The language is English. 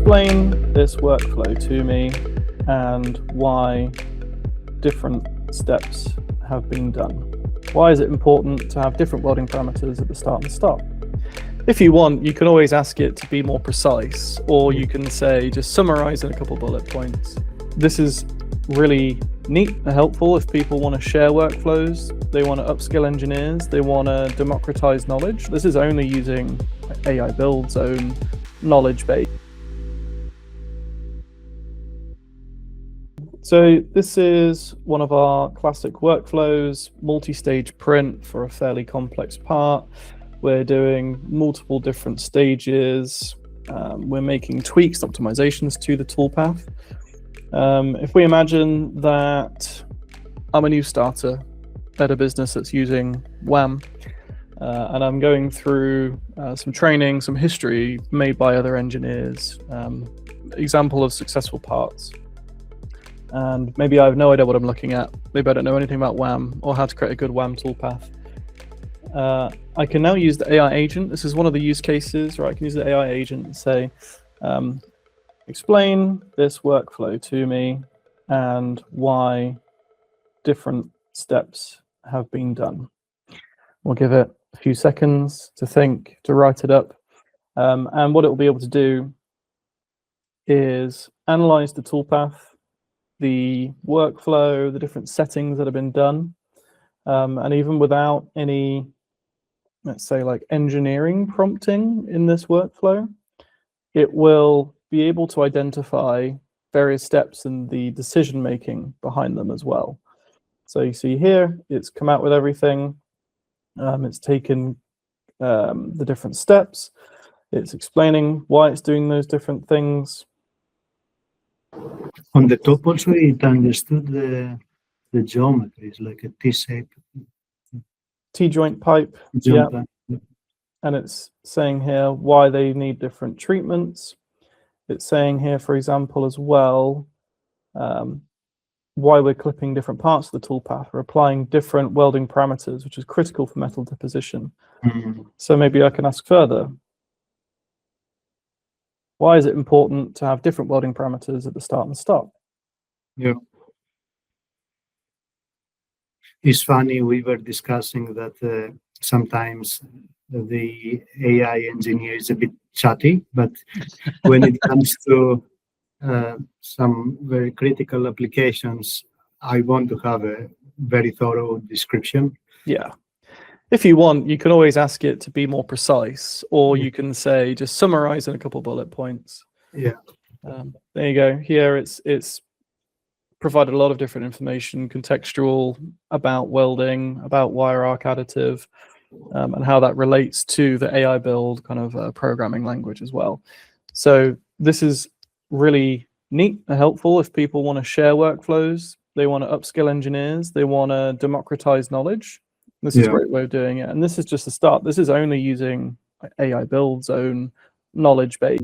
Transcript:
explain this workflow to me and why different steps have been done. Why is it important to have different welding parameters at the start and stop? If you want, you can always ask it to be more precise, or you can say, just summarize in a couple bullet points. This is really neat and helpful if people want to share workflows, they want to upskill engineers, they want to democratize knowledge. This is only using Aibuild's own knowledge base. So this is one of our classic workflows, multi-stage print for a fairly complex part. We're doing multiple different stages. We're making tweaks, optimizations to the toolpath. If we imagine that I'm a new starter at a business that's using WAM, and I'm going through some training, some history made by other engineers, example of successful parts. And maybe I have no idea what I'm looking at. Maybe I don't know anything about WAM or how to create a good WAM toolpath. I can now use the AI agent. This is one of the use cases, right? I can use the AI agent and say, explain this workflow to me and why different steps have been done. We'll give it a few seconds to think, to write it up. And what it will be able to do is analyze the toolpath, the workflow, the different settings that have been done. And even without any, let's say, like engineering prompting in this workflow, it will be able to identify various steps in the decision making behind them as well. So you see here, it's come out with everything. It's taken the different steps. It's explaining why it's doing those different things. On the top also, it understood the geometries, like a T-shape. T-joint pipe, yeah. And it's saying here why they need different treatments. It's saying here, for example, as well, why we're clipping different parts of the toolpath. We're applying different welding parameters, which is critical for metal deposition. So maybe I can ask further. Why is it important to have different welding parameters at the start and stop? Yeah. It's funny, we were discussing that sometimes the AI engineer is a bit chatty, but when it comes to some very critical applications, I want to have a very thorough description. Yeah. If you want, you can always ask it to be more precise, or you can say, just summarize in a couple bullet points. Yeah. There you go. Here it's provided a lot of different information, contextual, about welding, about wire arc additive, and how that relates to the Aibuild kind of programming language as well. So this is really neat and helpful if people want to share workflows, they want to upskill engineers, they want to democratize knowledge. This is a great way of doing it. And this is just the start. This is only using Aibuild's own knowledge base.